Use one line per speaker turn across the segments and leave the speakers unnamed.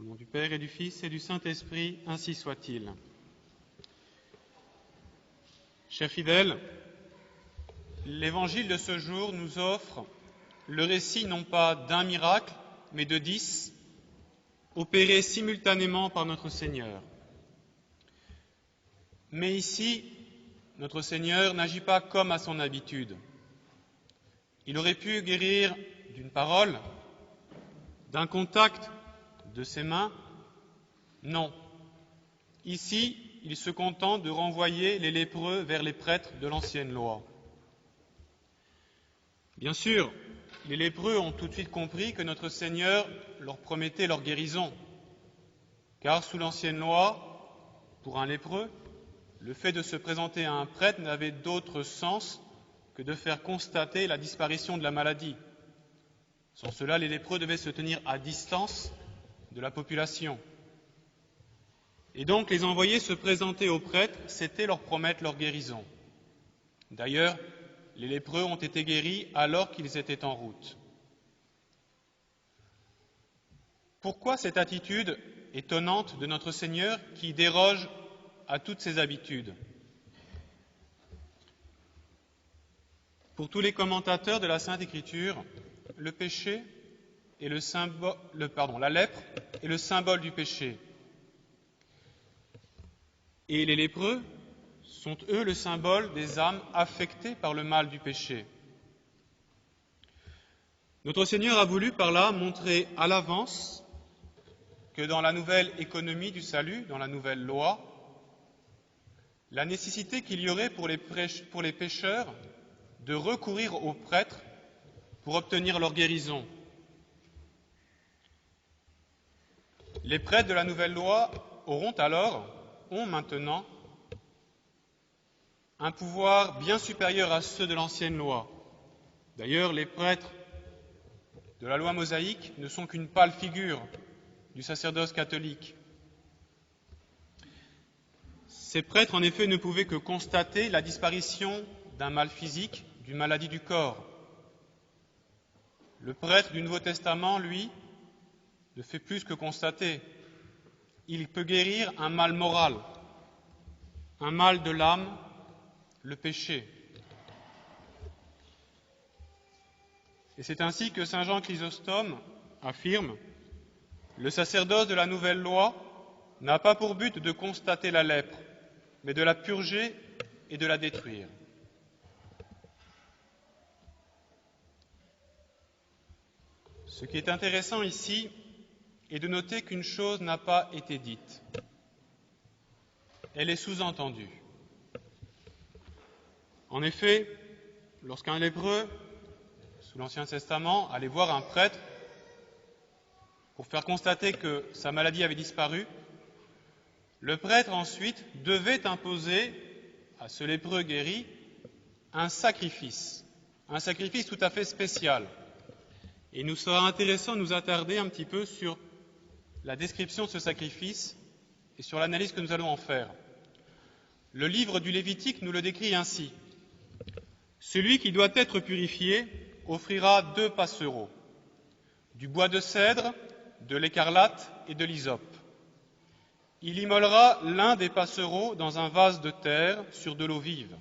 Au nom du Père et du Fils et du Saint-Esprit, ainsi soit-il. Chers fidèles, l'Évangile de ce jour nous offre le récit non pas d'un miracle, mais de 10, opérés simultanément par notre Seigneur. Mais ici, notre Seigneur n'agit pas comme à son habitude. Il aurait pu guérir d'une parole, d'un contact de ses mains. Non. Ici, il se contente de renvoyer les lépreux vers les prêtres de l'ancienne loi. Bien sûr, les lépreux ont tout de suite compris que notre Seigneur leur promettait leur guérison, car sous l'ancienne loi, pour un lépreux, le fait de se présenter à un prêtre n'avait d'autre sens que de faire constater la disparition de la maladie. Sans cela, les lépreux devaient se tenir à distance de la population. Et donc, les envoyer se présenter aux prêtres, c'était leur promettre leur guérison. D'ailleurs, les lépreux ont été guéris alors qu'ils étaient en route. Pourquoi cette attitude étonnante de notre Seigneur qui déroge à toutes ses habitudes? Pour tous les commentateurs de la Sainte Écriture, le péché est la lèpre est le symbole du péché. Et les lépreux sont, eux, le symbole des âmes affectées par le mal du péché. Notre Seigneur a voulu par là montrer à l'avance que dans la nouvelle économie du salut, dans la nouvelle loi, la nécessité qu'il y aurait pour les pécheurs de recourir aux prêtres pour obtenir leur guérison. Les prêtres de la nouvelle loi ont maintenant un pouvoir bien supérieur à ceux de l'ancienne loi. D'ailleurs, les prêtres de la loi mosaïque ne sont qu'une pâle figure du sacerdoce catholique. Ces prêtres, en effet, ne pouvaient que constater la disparition d'un mal physique, d'une maladie du corps. Le prêtre du Nouveau Testament, lui, ne fait plus que constater. Il peut guérir un mal moral, un mal de l'âme, le péché. Et c'est ainsi que saint Jean Chrysostome affirme « Le sacerdoce de la nouvelle loi n'a pas pour but de constater la lèpre, mais de la purger et de la détruire. » Ce qui est intéressant ici est de noter qu'une chose n'a pas été dite. Elle est sous-entendue. En effet, lorsqu'un lépreux, sous l'Ancien Testament, allait voir un prêtre pour faire constater que sa maladie avait disparu, le prêtre ensuite devait imposer à ce lépreux guéri un sacrifice tout à fait spécial. Et il nous sera intéressant de nous attarder un petit peu sur la description de ce sacrifice et sur l'analyse que nous allons en faire. Le livre du Lévitique nous le décrit ainsi. Celui qui doit être purifié offrira 2 passereaux, du bois de cèdre, de l'écarlate et de l'hysope. Il immolera l'un des passereaux dans un vase de terre sur de l'eau vive.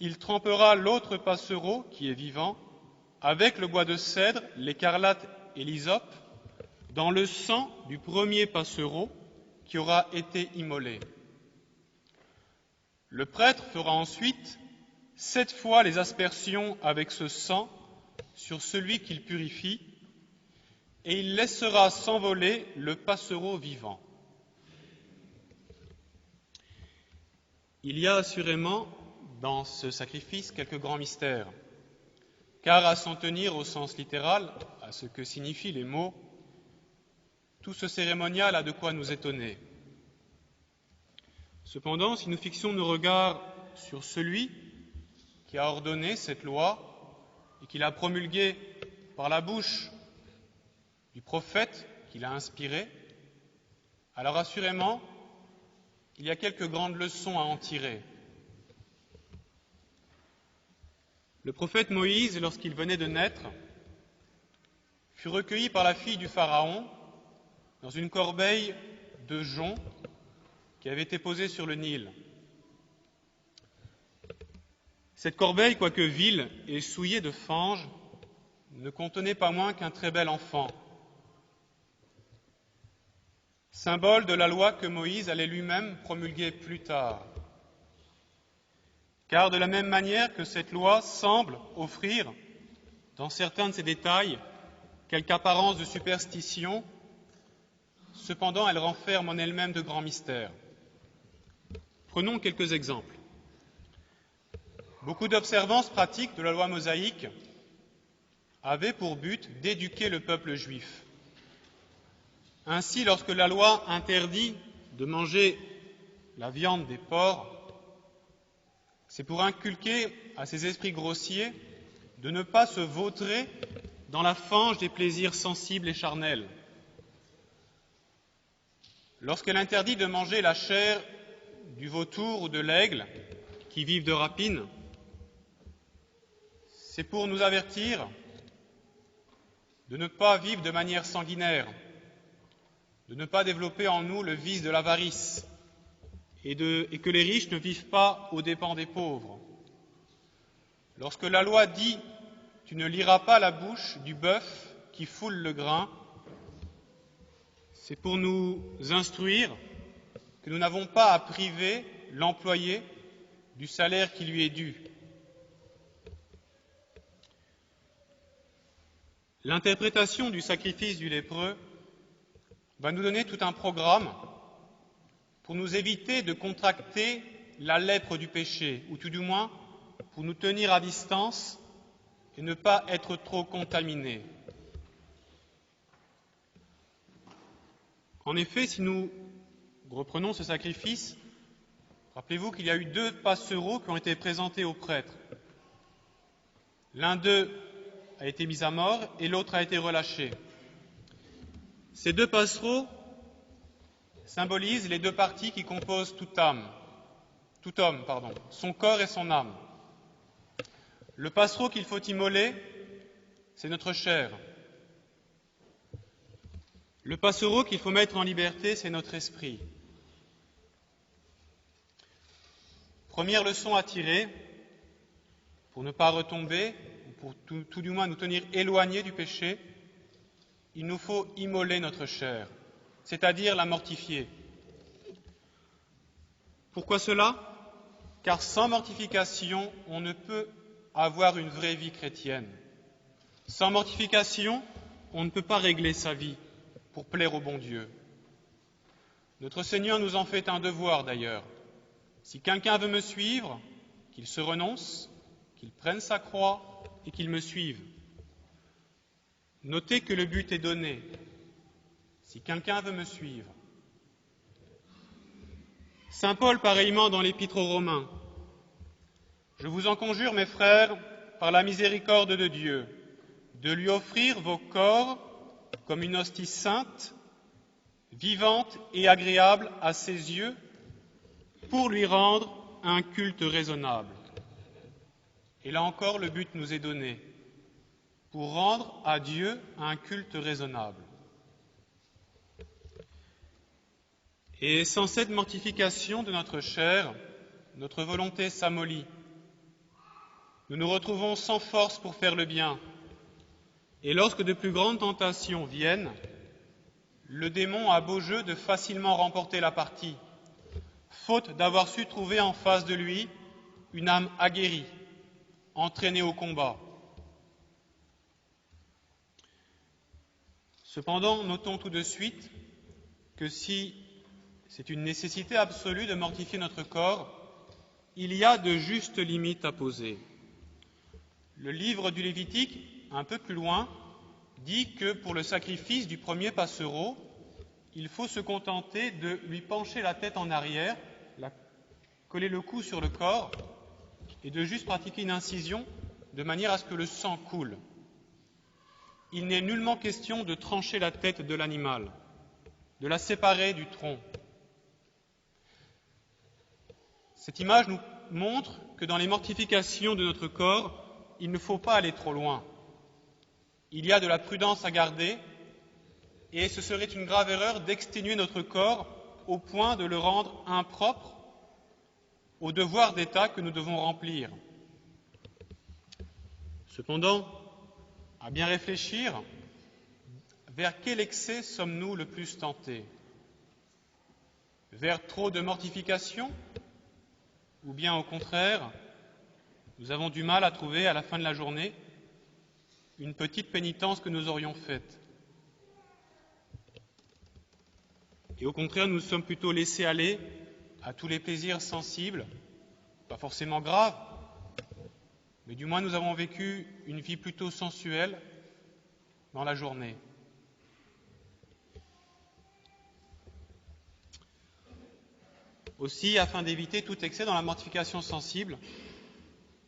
Il trempera l'autre passereau, qui est vivant, avec le bois de cèdre, l'écarlate et l'hysope, dans le sang du premier passereau qui aura été immolé. Le prêtre fera ensuite 7 fois les aspersions avec ce sang sur celui qu'il purifie, et il laissera s'envoler le passereau vivant. Il y a assurément dans ce sacrifice quelques grands mystères, car à s'en tenir au sens littéral, à ce que signifient les mots, tout ce cérémonial a de quoi nous étonner. Cependant, si nous fixons nos regards sur celui qui a ordonné cette loi et qui l'a promulguée par la bouche du prophète qui l'a inspirée, alors assurément, il y a quelques grandes leçons à en tirer. Le prophète Moïse, lorsqu'il venait de naître, fut recueilli par la fille du Pharaon, dans une corbeille de jonc qui avait été posée sur le Nil. Cette corbeille, quoique vile et souillée de fange, ne contenait pas moins qu'un très bel enfant, symbole de la loi que Moïse allait lui-même promulguer plus tard. Car de la même manière que cette loi semble offrir, dans certains de ses détails, quelque apparence de superstition, cependant elle renferme en elle-même de grands mystères. Prenons quelques exemples. Beaucoup d'observances pratiques de la loi mosaïque avaient pour but d'éduquer le peuple juif. Ainsi, lorsque la loi interdit de manger la viande des porcs, c'est pour inculquer à ces esprits grossiers de ne pas se vautrer dans la fange des plaisirs sensibles et charnels. Lorsqu'elle interdit de manger la chair du vautour ou de l'aigle qui vivent de rapine, c'est pour nous avertir de ne pas vivre de manière sanguinaire, de ne pas développer en nous le vice de l'avarice et que les riches ne vivent pas aux dépens des pauvres. Lorsque la loi dit « tu ne liras pas la bouche du bœuf qui foule le grain », c'est pour nous instruire que nous n'avons pas à priver l'employé du salaire qui lui est dû. L'interprétation du sacrifice du lépreux va nous donner tout un programme pour nous éviter de contracter la lèpre du péché, ou tout du moins pour nous tenir à distance et ne pas être trop contaminés. En effet, si nous reprenons ce sacrifice, rappelez-vous qu'il y a eu 2 passereaux qui ont été présentés aux prêtres. L'un d'eux a été mis à mort et l'autre a été relâché. Ces 2 passereaux symbolisent les 2 parties qui composent tout homme, son corps et son âme. Le passereau qu'il faut immoler, c'est notre chair. Le passereau qu'il faut mettre en liberté, c'est notre esprit. Première leçon à tirer, pour ne pas retomber, pour tout du moins nous tenir éloignés du péché, il nous faut immoler notre chair, c'est-à-dire la mortifier. Pourquoi cela ? Car sans mortification, on ne peut avoir une vraie vie chrétienne. Sans mortification, on ne peut pas régler sa vie pour plaire au bon Dieu. Notre Seigneur nous en fait un devoir d'ailleurs. Si quelqu'un veut me suivre, qu'il se renonce, qu'il prenne sa croix et qu'il me suive. Notez que le but est donné. Si quelqu'un veut me suivre. Saint Paul, pareillement dans l'Épître aux Romains. Je vous en conjure, mes frères, par la miséricorde de Dieu, de lui offrir vos corps comme une hostie sainte, vivante et agréable à ses yeux, pour lui rendre un culte raisonnable. Et là encore, le but nous est donné, pour rendre à Dieu un culte raisonnable. Et sans cette mortification de notre chair, notre volonté s'amollit. Nous nous retrouvons sans force pour faire le bien. Et lorsque de plus grandes tentations viennent, le démon a beau jeu de facilement remporter la partie, faute d'avoir su trouver en face de lui une âme aguerrie, entraînée au combat. Cependant, notons tout de suite que si c'est une nécessité absolue de mortifier notre corps, il y a de justes limites à poser. Le livre du Lévitique, un peu plus loin, dit que pour le sacrifice du premier passereau, il faut se contenter de lui pencher la tête en arrière, coller le cou sur le corps et de juste pratiquer une incision de manière à ce que le sang coule. Il n'est nullement question de trancher la tête de l'animal, de la séparer du tronc. Cette image nous montre que dans les mortifications de notre corps, il ne faut pas aller trop loin. Il y a de la prudence à garder et ce serait une grave erreur d'exténuer notre corps au point de le rendre impropre au devoir d'État que nous devons remplir. Cependant, à bien réfléchir, vers quel excès sommes-nous le plus tentés? Vers trop de mortification? Ou bien au contraire, nous avons du mal à trouver à la fin de la journée une petite pénitence que nous aurions faite? Et au contraire, nous sommes plutôt laissés aller à tous les plaisirs sensibles, pas forcément graves, mais du moins nous avons vécu une vie plutôt sensuelle dans la journée. Aussi, afin d'éviter tout excès dans la mortification sensible,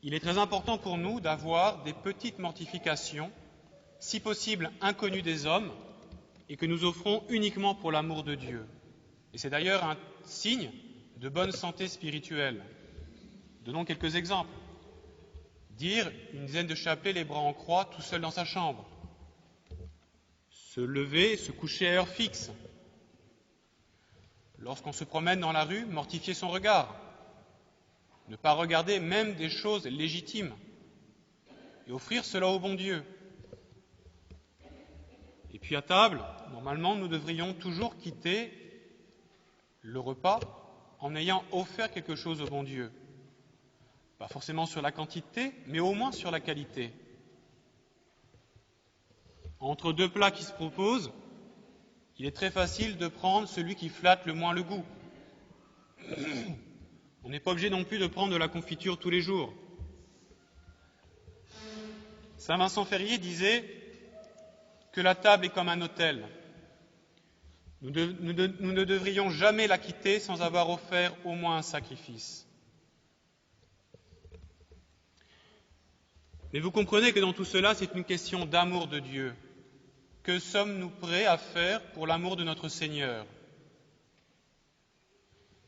il est très important pour nous d'avoir des petites mortifications, si possible inconnues des hommes, et que nous offrons uniquement pour l'amour de Dieu. Et c'est d'ailleurs un signe de bonne santé spirituelle. Donnons quelques exemples. Dire une dizaine de chapelets les bras en croix tout seul dans sa chambre. Se lever et se coucher à heure fixe. Lorsqu'on se promène dans la rue, mortifier son regard. Ne pas regarder même des choses légitimes et offrir cela au bon Dieu. Et puis à table, normalement, nous devrions toujours quitter le repas en ayant offert quelque chose au bon Dieu. Pas forcément sur la quantité, mais au moins sur la qualité. Entre deux plats qui se proposent, il est très facile de prendre celui qui flatte le moins le goût. On n'est pas obligé non plus de prendre de la confiture tous les jours. Saint Vincent Ferrier disait que la table est comme un autel. Nous ne devrions jamais la quitter sans avoir offert au moins un sacrifice. Mais vous comprenez que dans tout cela, c'est une question d'amour de Dieu. Que sommes-nous prêts à faire pour l'amour de notre Seigneur?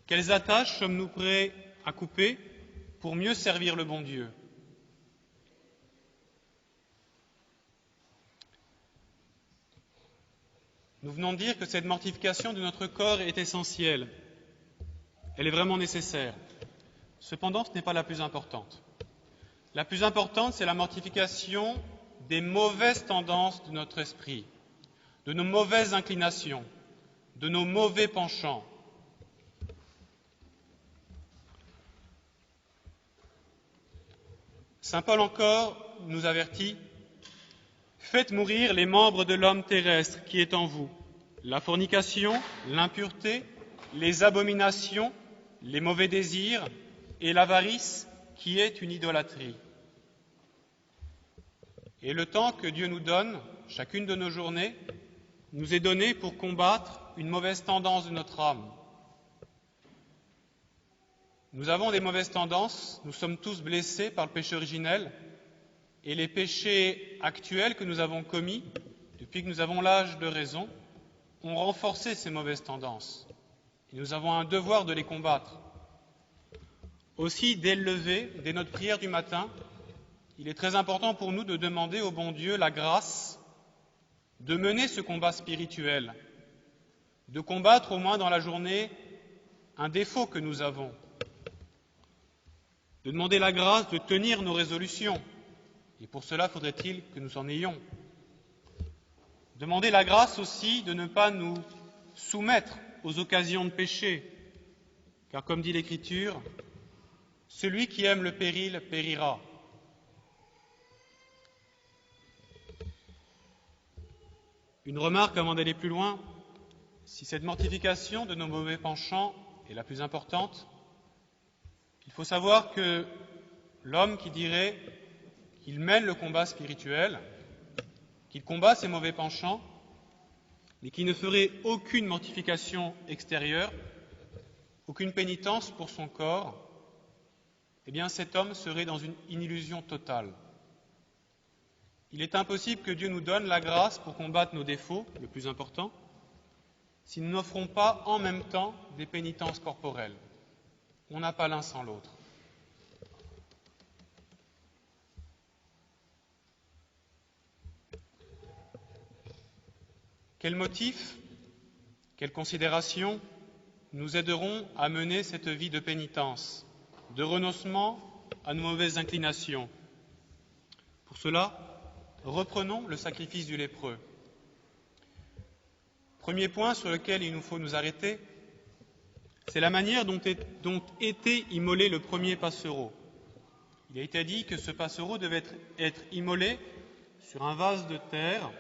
Quelles attaches sommes-nous prêts à couper pour mieux servir le bon Dieu? Nous venons de dire que cette mortification de notre corps est essentielle. Elle est vraiment nécessaire. Cependant, ce n'est pas la plus importante. La plus importante, c'est la mortification des mauvaises tendances de notre esprit, de nos mauvaises inclinations, de nos mauvais penchants. Saint Paul encore nous avertit « Faites mourir les membres de l'homme terrestre qui est en vous, la fornication, l'impureté, les abominations, les mauvais désirs et l'avarice qui est une idolâtrie. » Et le temps que Dieu nous donne, chacune de nos journées, nous est donné pour combattre une mauvaise tendance de notre âme. Nous avons des mauvaises tendances, nous sommes tous blessés par le péché originel, et les péchés actuels que nous avons commis, depuis que nous avons l'âge de raison, ont renforcé ces mauvaises tendances. Et nous avons un devoir de les combattre. Aussi, dès le lever, dès notre prière du matin, il est très important pour nous de demander au bon Dieu la grâce de mener ce combat spirituel, de combattre au moins dans la journée un défaut que nous avons, de demander la grâce de tenir nos résolutions, et pour cela faudrait-il que nous en ayons. Demander la grâce aussi de ne pas nous soumettre aux occasions de péché, car comme dit l'Écriture, celui qui aime le péril périra. Une remarque avant d'aller plus loin, si cette mortification de nos mauvais penchants est la plus importante, il faut savoir que l'homme qui dirait qu'il mène le combat spirituel, qu'il combat ses mauvais penchants, mais qui ne ferait aucune mortification extérieure, aucune pénitence pour son corps, eh bien cet homme serait dans une illusion totale. Il est impossible que Dieu nous donne la grâce pour combattre nos défauts, le plus important, si nous n'offrons pas en même temps des pénitences corporelles. On n'a pas l'un sans l'autre. Quels motifs, quelles considérations nous aideront à mener cette vie de pénitence, de renoncement à nos mauvaises inclinations? Pour cela, reprenons le sacrifice du lépreux. Premier point sur lequel il nous faut nous arrêter, c'est la manière dont était immolé le premier passereau. Il a été dit que ce passereau devait être immolé sur un vase de terre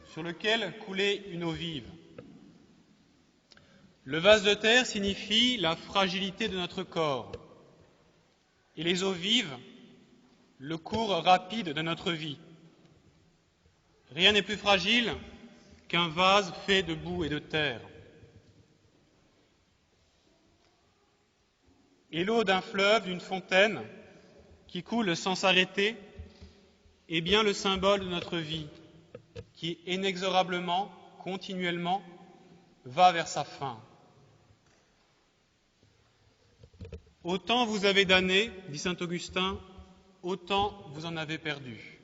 sur lequel coulait une eau vive. Le vase de terre signifie la fragilité de notre corps et les eaux vives, le cours rapide de notre vie. Rien n'est plus fragile qu'un vase fait de boue et de terre. Et l'eau d'un fleuve, d'une fontaine, qui coule sans s'arrêter, est bien le symbole de notre vie, qui inexorablement, continuellement, va vers sa fin. Autant vous avez d'années, dit saint Augustin, autant vous en avez perdu.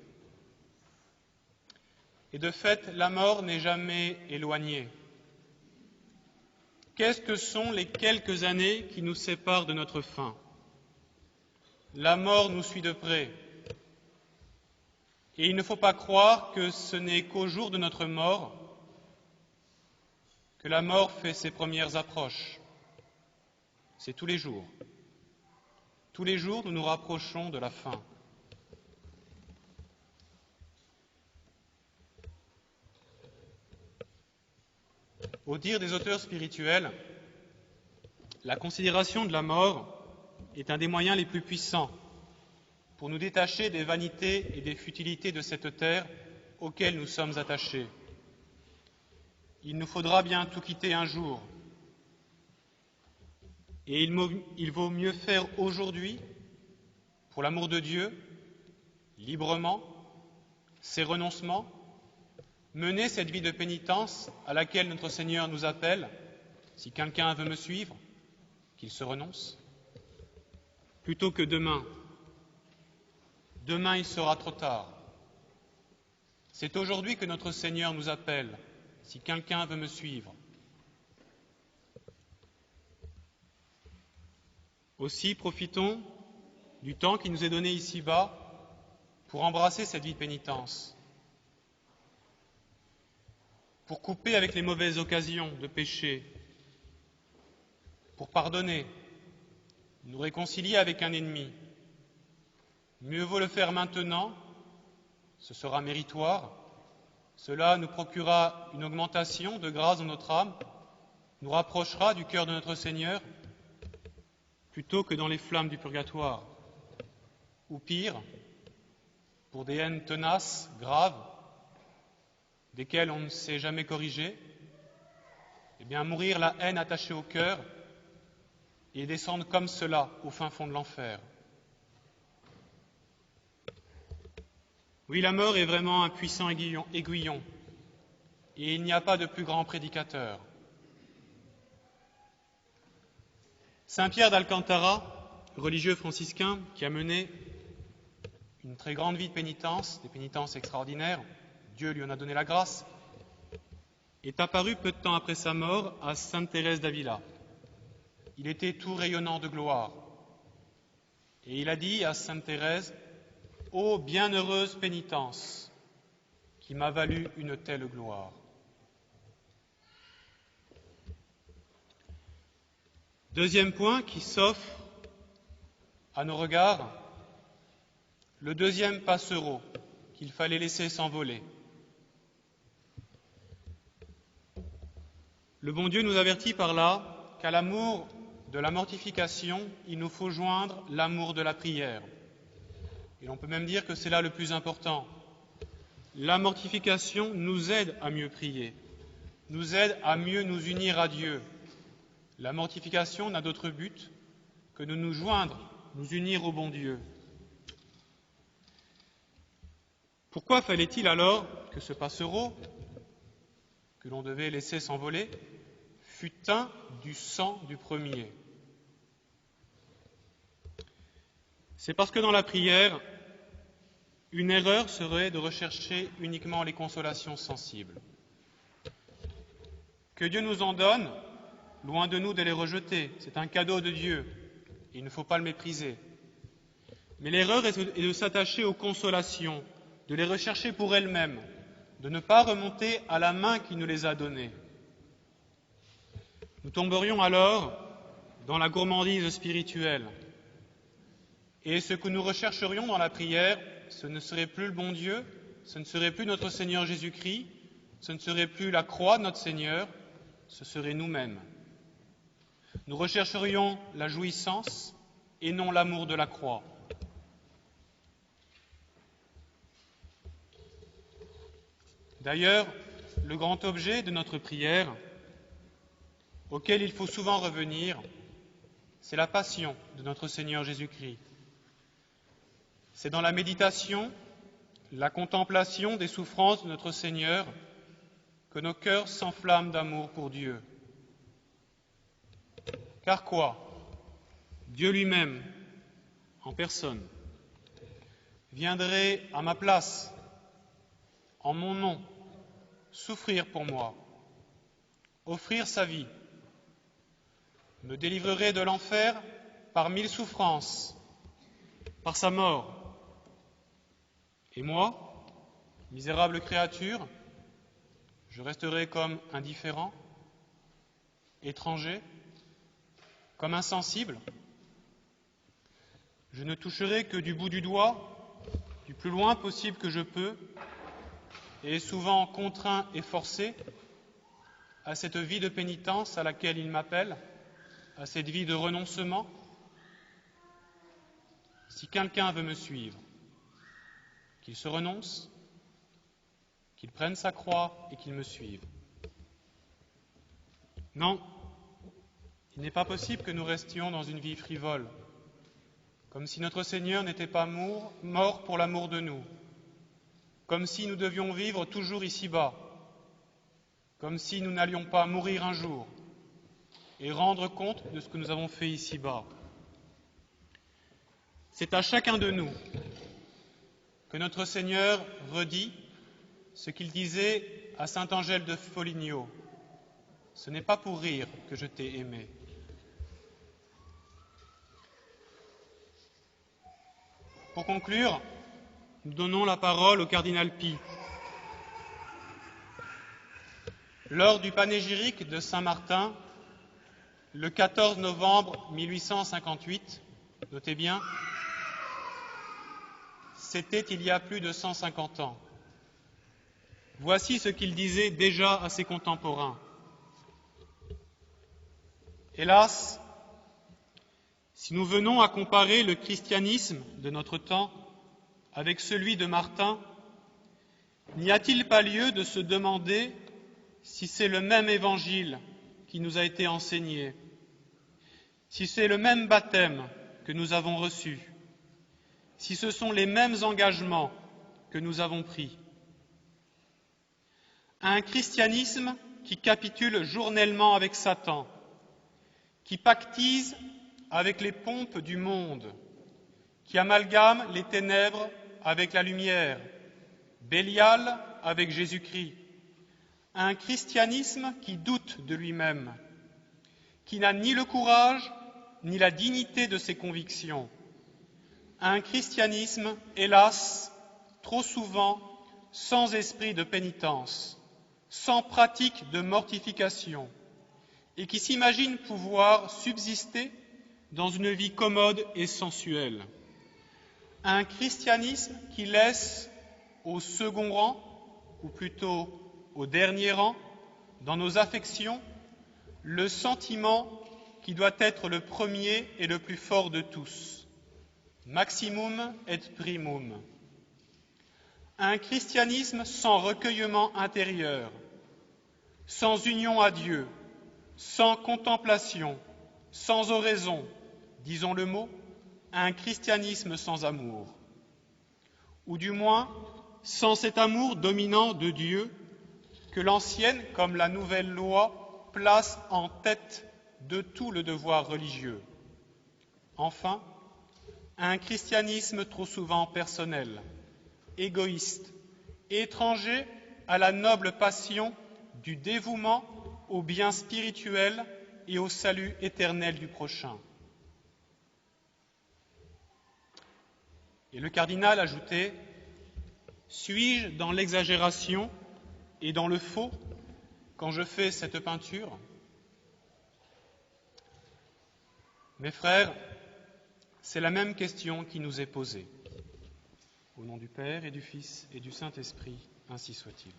Et de fait, la mort n'est jamais éloignée. Qu'est-ce que sont les quelques années qui nous séparent de notre fin? La mort nous suit de près. Et il ne faut pas croire que ce n'est qu'au jour de notre mort que la mort fait ses premières approches. C'est tous les jours. Tous les jours, nous nous rapprochons de la fin. Au dire des auteurs spirituels, la considération de la mort est un des moyens les plus puissants pour nous détacher des vanités et des futilités de cette terre auxquelles nous sommes attachés. Il nous faudra bien tout quitter un jour. Et il vaut mieux faire aujourd'hui, pour l'amour de Dieu, librement, ces renoncements, mener cette vie de pénitence à laquelle notre Seigneur nous appelle. Si quelqu'un veut me suivre, qu'il se renonce, plutôt que demain. Demain, il sera trop tard. C'est aujourd'hui que notre Seigneur nous appelle. Si quelqu'un veut me suivre. Aussi, profitons du temps qui nous est donné ici-bas pour embrasser cette vie de pénitence, pour couper avec les mauvaises occasions de péché, pour pardonner, nous réconcilier avec un ennemi. Mieux vaut le faire maintenant, ce sera méritoire, cela nous procurera une augmentation de grâce dans notre âme, nous rapprochera du cœur de notre Seigneur, plutôt que dans les flammes du purgatoire, ou pire, pour des haines tenaces, graves, desquelles on ne s'est jamais corrigé, eh bien mourir la haine attachée au cœur et descendre comme cela au fin fond de l'enfer. Oui, la mort est vraiment un puissant aiguillon, et il n'y a pas de plus grand prédicateur. Saint Pierre d'Alcantara, religieux franciscain qui a mené une très grande vie de pénitence, des pénitences extraordinaires, Dieu lui en a donné la grâce, est apparu peu de temps après sa mort à Sainte Thérèse d'Avila. Il était tout rayonnant de gloire. Et il a dit à Sainte Thérèse, « Ô bienheureuse pénitence, qui m'a valu une telle gloire !» Deuxième point qui s'offre à nos regards, le deuxième passereau qu'il fallait laisser s'envoler. Le bon Dieu nous avertit par là qu'à l'amour de la mortification, il nous faut joindre l'amour de la prière. Et l'on peut même dire que c'est là le plus important. La mortification nous aide à mieux prier, nous aide à mieux nous unir à Dieu. La mortification n'a d'autre but que de nous joindre, nous unir au bon Dieu. Pourquoi fallait-il alors que ce passereau, que l'on devait laisser s'envoler, fût teint du sang du premier? C'est parce que dans la prière, une erreur serait de rechercher uniquement les consolations sensibles. Que Dieu nous en donne, loin de nous de les rejeter. C'est un cadeau de Dieu. Il ne faut pas le mépriser. Mais l'erreur est de s'attacher aux consolations, de les rechercher pour elles-mêmes, de ne pas remonter à la main qui nous les a données. Nous tomberions alors dans la gourmandise spirituelle. Et ce que nous rechercherions dans la prière, ce ne serait plus le bon Dieu, ce ne serait plus notre Seigneur Jésus-Christ, ce ne serait plus la croix de notre Seigneur, ce serait nous-mêmes. Nous rechercherions la jouissance et non l'amour de la croix. D'ailleurs, le grand objet de notre prière, auquel il faut souvent revenir, c'est la passion de notre Seigneur Jésus-Christ. C'est dans la méditation, la contemplation des souffrances de notre Seigneur que nos cœurs s'enflamment d'amour pour Dieu. Car quoi ? Dieu lui-même, en personne, viendrait à ma place, en mon nom, souffrir pour moi, offrir sa vie, me délivrerait de l'enfer par 1000 souffrances, par sa mort. Et moi, misérable créature, je resterai comme indifférent, étranger, comme insensible. Je ne toucherai que du bout du doigt, du plus loin possible que je peux, et souvent contraint et forcé à cette vie de pénitence à laquelle il m'appelle, à cette vie de renoncement. Si quelqu'un veut me suivre, qu'il se renonce, qu'il prenne sa croix et qu'il me suive. Non, il n'est pas possible que nous restions dans une vie frivole, comme si notre Seigneur n'était pas mort pour l'amour de nous, comme si nous devions vivre toujours ici-bas, comme si nous n'allions pas mourir un jour et rendre compte de ce que nous avons fait ici-bas. C'est à chacun de nous que notre Seigneur redit ce qu'il disait à saint Angèle de Foligno. Ce n'est pas pour rire que je t'ai aimé. Pour conclure, nous donnons la parole au cardinal Pie. Lors du panégyrique de Saint-Martin, le 14 novembre 1858, notez bien, c'était il y a plus de 150 ans. Voici ce qu'il disait déjà à ses contemporains. Hélas, si nous venons à comparer le christianisme de notre temps avec celui de Martin, n'y a-t-il pas lieu de se demander si c'est le même évangile qui nous a été enseigné, si c'est le même baptême que nous avons reçu, si ce sont les mêmes engagements que nous avons pris. Un christianisme qui capitule journellement avec Satan, qui pactise avec les pompes du monde, qui amalgame les ténèbres avec la lumière, Bélial avec Jésus-Christ, un christianisme qui doute de lui-même, qui n'a ni le courage ni la dignité de ses convictions, un christianisme, hélas, trop souvent sans esprit de pénitence, sans pratique de mortification, et qui s'imagine pouvoir subsister dans une vie commode et sensuelle. Un christianisme qui laisse au second rang, ou plutôt au dernier rang, dans nos affections, le sentiment qui doit être le premier et le plus fort de tous. Maximum et primum. Un christianisme sans recueillement intérieur, sans union à Dieu, sans contemplation, sans oraison, disons le mot, un christianisme sans amour. Ou du moins, sans cet amour dominant de Dieu que l'ancienne, comme la nouvelle loi, place en tête de tout le devoir religieux. Enfin, un christianisme trop souvent personnel, égoïste, étranger à la noble passion du dévouement au bien spirituel et au salut éternel du prochain. Et le cardinal ajoutait, suis-je dans l'exagération et dans le faux quand je fais cette peinture ? Mes frères, c'est la même question qui nous est posée. Au nom du Père et du Fils et du Saint-Esprit, ainsi soit-il.